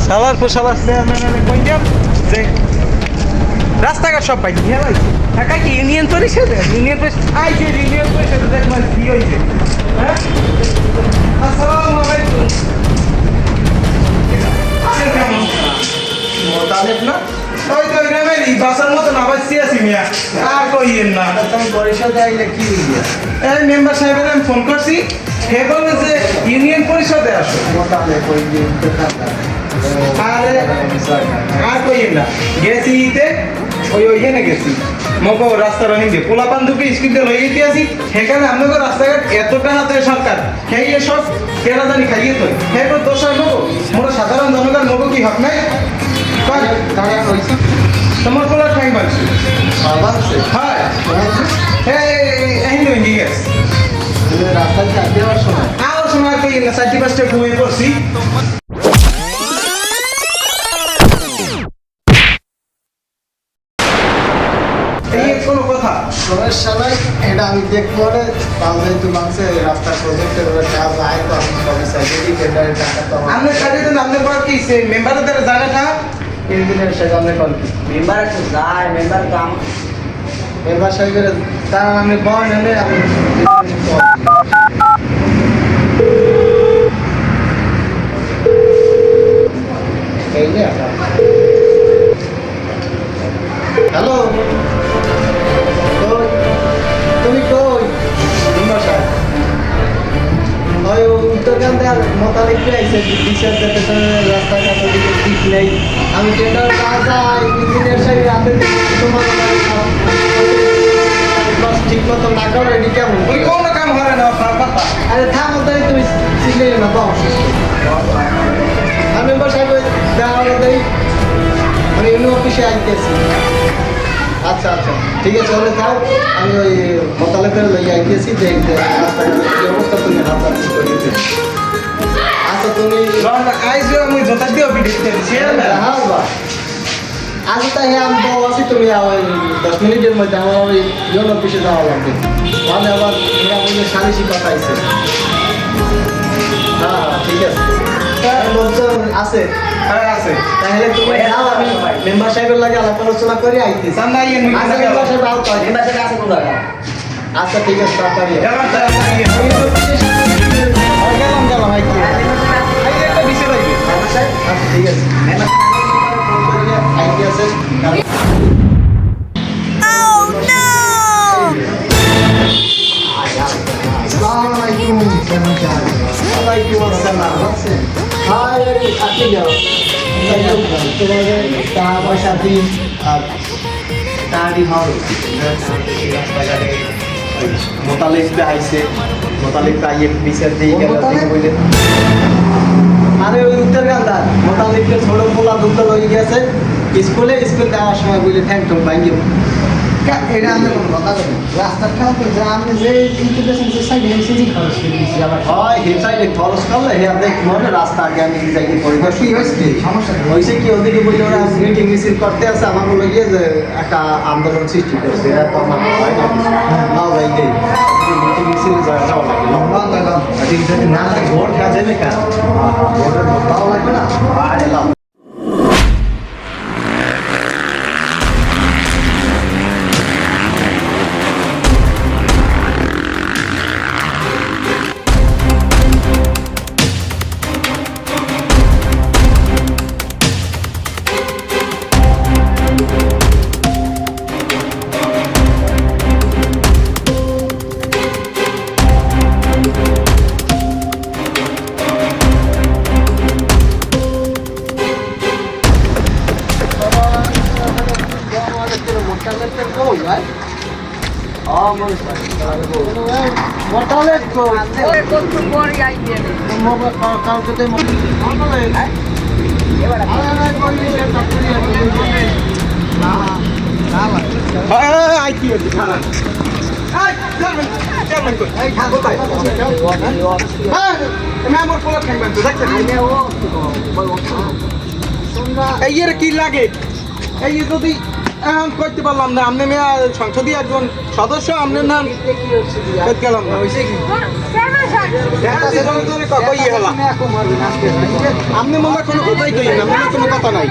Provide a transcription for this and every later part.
শালার পোশালা চেয়ারম্যানের কইলাম যে রাস্তাঘাট সব পাই নিয়ে ভাই টাকা কি ইউনিয়ন পরিষদ আই যে ইউনিয়ন পরিষদ দেখবেন কি হয়েছে হ্যাঁ আসসালামু আলাইকুম মোতালেব না ওই তো গ্রামের এই বাসার মতো না বাসি আছি মিয়া আর কইয়েন না তুমি পরিষদে আইলে কি হইয়া এই মেম্বার সাহেবের আমি ফোন করছি হে বলে যে ইউনিয়ন পরিষদে আসো মোতালে কই দিন তো খাতা আরে আর কইয়েন না গেছি ইতে ওইখানে গেছি মগো রাস্তার হিন্দে পোলাপান দুকে স্কুলে লই যেতে আসি সেখানে আপনাদের রাস্তাঘাট এতটা হাতে সরকার খাইয়ে সব কেরাদানি খাইয়ে তো হে তো দোষ হয় মগো মোরা সাধারণ জনগণ মগো কি হক নাই তারা কইছে তোমার পোলা খাই পাচ্ছি আবাসে হ্যাঁ এই হিন্দে গেছে তুমি রাস্তায় চাপ দেওয়ার সময় আও সময় কইয়েন না 4-5টা ঘুমিয়ে পড়ছি কোনো কথা সমস্যা নাই এটা আমি দেখবো রে তাহলে তো মানুষের রাস্তা প্রজেক্টের কাজ আয় তো আমি সমস্যা যদি টেন্ডারের টাকা তো আপনি কাজে তো নামতে পার কি সে মেম্বারদের জায়গাটা ইঞ্জিনিয়ার সাহেব কল কি মেম্বার তো যায় মেম্বার কাম মেম্বার সাহেবের তার আমি বল এনে আমি এই যে হ্যালো তুমি কই মেম্বার সাহেব ওই উত্তরকান্দার মোতালিক আইসে বিশেষ রাস্তাঘাট ওদিকে ঠিক নেই আমি টেন্ডার কাজ ইঞ্জিনিয়ার সাহেব রাতে তোমার ঠিক মতো না করো এটি কেমন ওই কোনো কাম হয় না কথা আরে থামো তাই তুমি চিনলে না পাও আর মেম্বার সাহেব দেওয়া দেই আমি ইউনি অফিসে আইতেছি আচ্ছা আচ্ছা ঠিক আছে তাহলে যাও আমি ওই মোতালেবের লইয়া আইতেছি যে রাস্তাঘাটের কি অবস্থা তুমি হাত করিয়ে আচ্ছা তুমি আইসো আমি জোতা দিও ভিডিও দিচ্ছি হ্যাঁ বা আচ্ছা তাই আমি তো আছি তুমি ওই 10 মিনিটের মধ্যে আমার ওই ইউনি অফিসে যাওয়া লাগবে তাহলে আবার ওরা বলে সালিশি কথা আইছে হ্যাঁ ঠিক আছে লোকজন আছে হ্যাঁ আছে তাহলে তুমি যাও আমি মেম্বার সাহেবের লাগে আলাপ আলোচনা করে আইতেছি সামনে আইয়েন আচ্ছা মেম্বার সাহেব আও তো মেম্বার সাহেব আছে কোন জায়গা আচ্ছা ঠিক আছে তাড়াতাড়ি গেলাম আইতে একটা বিষয় লাগবে মেম্বার সাহেব আচ্ছা ঠিক আছে মেম্বার আইতে আছে আসসালামু আলাইকুম কেমন আছেন ওয়ালাইকুম আসসালাম হাই আপনি যাও তোমাদের টাকা পয়সা দিন আর তাড়ি হল রাস্তাঘাটে মোতালিকটা আইছে মোতালিকটা আইয়ে বিচার দিয়ে গেল বলে আরে ওই উত্তরকান্দার মোতালিককে ছোট পোলা দুটো লই গেছে স্কুল যাওয়ার সময় বলে ঠ্যাং ঠোক ভাঙিয়ে এটা আমি কোনো কথা বলি রাস্তার খারাপ যে আমি যে ইন্টিগ্রেশন যে সাইড হেলসিজি খরচ করে দিয়েছি আবার হয় হেল সাইডে খরচ করলে হে আপনি মনে রাস্তা আগে আমি যাই পরিবার কি হয়েছে সমস্যা হয়েছে কি ওদিকে বলে ওরা মিটিং মিছিল করতে আছে আমার বলে গিয়ে যে একটা আন্দোলন সৃষ্টি করছে এটা তো আমার হয় না নাও ভাই দেই মিটিং মিছিল যাওয়া লাগে লম্বা লাগাম না ভোট কাজে না কেন ভোটের ভালো লাগবে না আর এলাম এই কি লাগে এই যদি এখন করতে পারলাম না, আপনি মেয়ে সংসদীয় একজন সদস্য, আপনার নাম করতে গেলাম না। আপনি মনে কোনো কথাই কই না, মনে কোনো কথা নাই।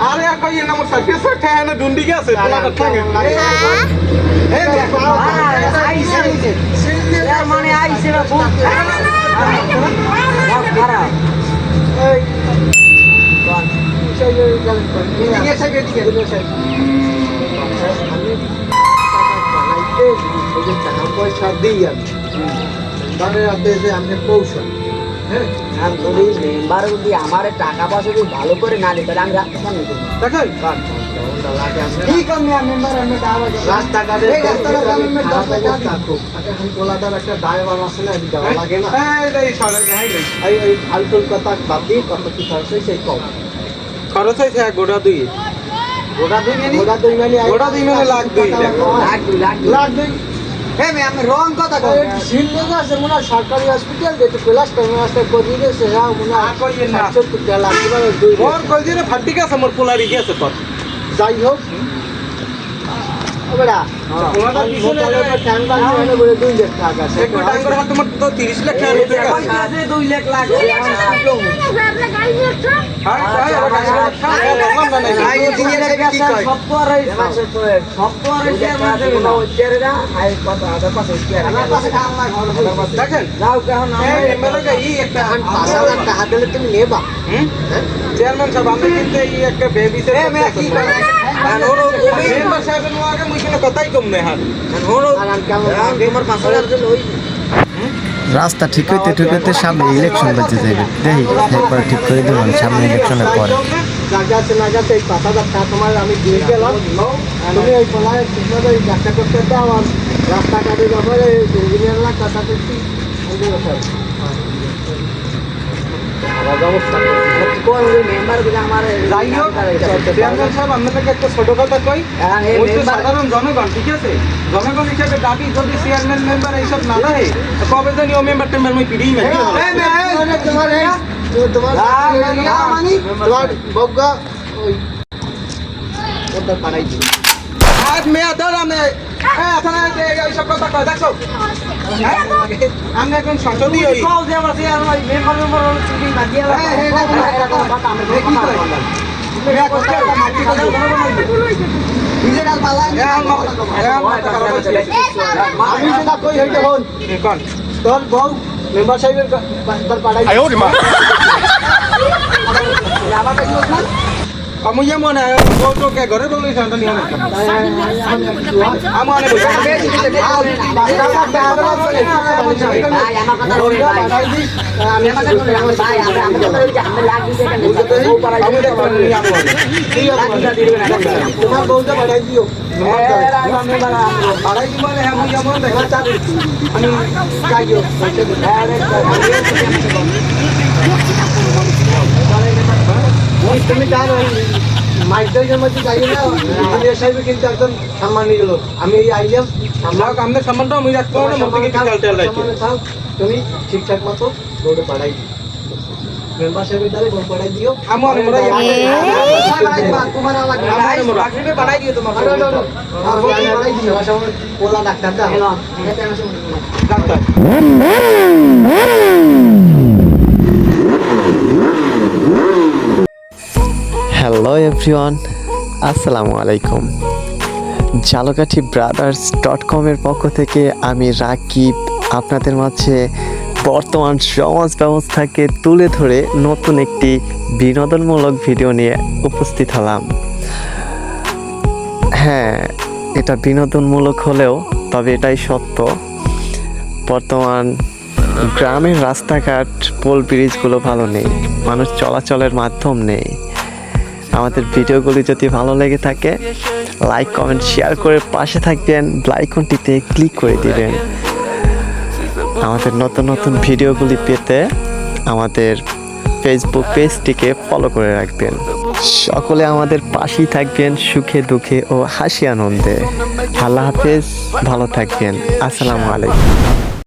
আরে কই না মোর সার্ভিস খায় না ডুন্ডি গেছে পোলাটা থাকে। মানে আইছে না খুব খারাপ পয়সা দিই আমি ধরে রাখতে যে আমি কৌশল আর যদি মেম্বার যদি আমার টাকা পয়সা যদি ভালো করে না দিই তাহলে আমি রাখতে পারবো দেখেন ঠিক আমি মেম্বার আমি রাস্তাঘাটে পোলাদার একটা ড্রাইভার আছে না দেওয়া লাগে না এই আলটুল কথা বাদ দিয়ে কত কি খরচ হয় সেই কম খরচ হয়েছে গোটা দুই গোটা দুই মানে লাখ দুই লাখ দুই হ্যাঁ আমি রং কথা কই সিলগঞ্জ আছে মনে হয় সরকারি হসপিটাল যেটা প্লাস্টার মাস্টার করে দিয়েছে যাও মনে হয় 70 লাখ টাকা দুই মোর কই দিলে ফাটি গেছে, মোর পোলারি গেছে কত। যাই হোক ওবেড়া পোলাটা পিছনে ট্যাঙ্ক বানিয়ে বলে 2 লাখ টাকা আছে একটু টাঙ্গর হাতে মোর তো 30 লাখ টাকা রয়েছে গেছে। 2 লাখ লাখ দেখেন টাকা দিলে তুমি নেবা চেয়ারম্যান সাহেব, আমি কিন্তু এই একটা বেবি মেম্বার সাহেবের লোকে মুই কোনো কথাই কম নেই হাত। তোমার 5000 দিল ওই রাস্তা ঠিক হইতে সামনে ইলেকশন বাজে যাবে, দেখি একবার ঠিক করে দেবেন সামনে ইলেকশনের পরে। জায়গাতে লাগাতে এই 5000 টাকা তোমার আমি দিয়ে গেলাম, তুমি এই পলায় তোমার ওই যাত্রা করতে দাও আর রাস্তাঘাটে ব্যাপারে ইঞ্জিনিয়ার লাগ কথা করছি মেম্বার গুলো আমার যাই হোক চেয়ারম্যান সাহেব, আপনাদেরকে একটা ছোট কথা কই, ওই তো সাধারণ জনগণ, ঠিক আছে, জনগণ হিসেবে দাবি যদি চেয়ারম্যান মেম্বার এইসব না থাকে কবে জানি ও মেম্বার টেম্বার মই পিড়িয়ে মেরে তোমার বজ্ঞা ওই ওটা পাড়াই দিই আজ মেয়া ধর আমি এইসব কথা কয় দেখছো। আমি এখন সংসদীয় আমি যেটা কই হইতে হন তোর বউ মেম্বার সাহেবের পাড়াই আমি যেমন বউটোকে ঘরে বলি শান্ত নিয়ম আমি অনেক তোমার বউটা পাড়াই দিও আড়াই মানে হ্যাঁ মুই যেমন দেখা আমি যাইও তুমি জানো মাইকের মধ্যে যাই না ইঞ্জিনিয়ার সাহেব কিন্তু একজন সম্মান নিয়ে গেল আমি এই আইলাম আমরা আমাদের সম্মানটা আমি রাখতে পারবো না, মধ্যে চাল চাল রাখি। তুমি ঠিকঠাক মতো রোডে পাঠাই দিও মেম্বার সাহেবের দ্বারা বউ পাঠাই দিও আমার মোরা তোমার বাড়াই দিও তোমার পাঠাই দিও ওলা ডাক্তার দা ডাক্তার হ্যালো এভরিওয়ান, আসসালামু আলাইকুম। ঝালকাঠিব্রাদার্স.com-এর পক্ষ থেকে আমি রাকিব আপনাদের মাঝে বর্তমান সমাজ ব্যবস্থাকে তুলে ধরে নতুন একটি বিনোদনমূলক ভিডিও নিয়ে উপস্থিত হলাম। হ্যাঁ, এটা বিনোদনমূলক হলেও তবে এটাই সত্য, বর্তমান গ্রামের রাস্তাঘাট পোল ব্রিজগুলো ভালো নেই, মানুষ চলাচলের মাধ্যম নেই। আমাদের ভিডিওগুলি যদি ভালো লেগে থাকে লাইক কমেন্ট শেয়ার করে পাশে থাকবেন, আইকনটিতে ক্লিক করে দিবেন। আমাদের নতুন নতুন ভিডিওগুলি পেতে আমাদের ফেসবুক পেজটিকে ফলো করে রাখবেন। সকলে আমাদের পাশেই থাকবেন সুখে দুঃখে ও হাসি আনন্দে। আল্লাহ হাফেজ, ভালো থাকবেন। আসসালামু আলাইকুম।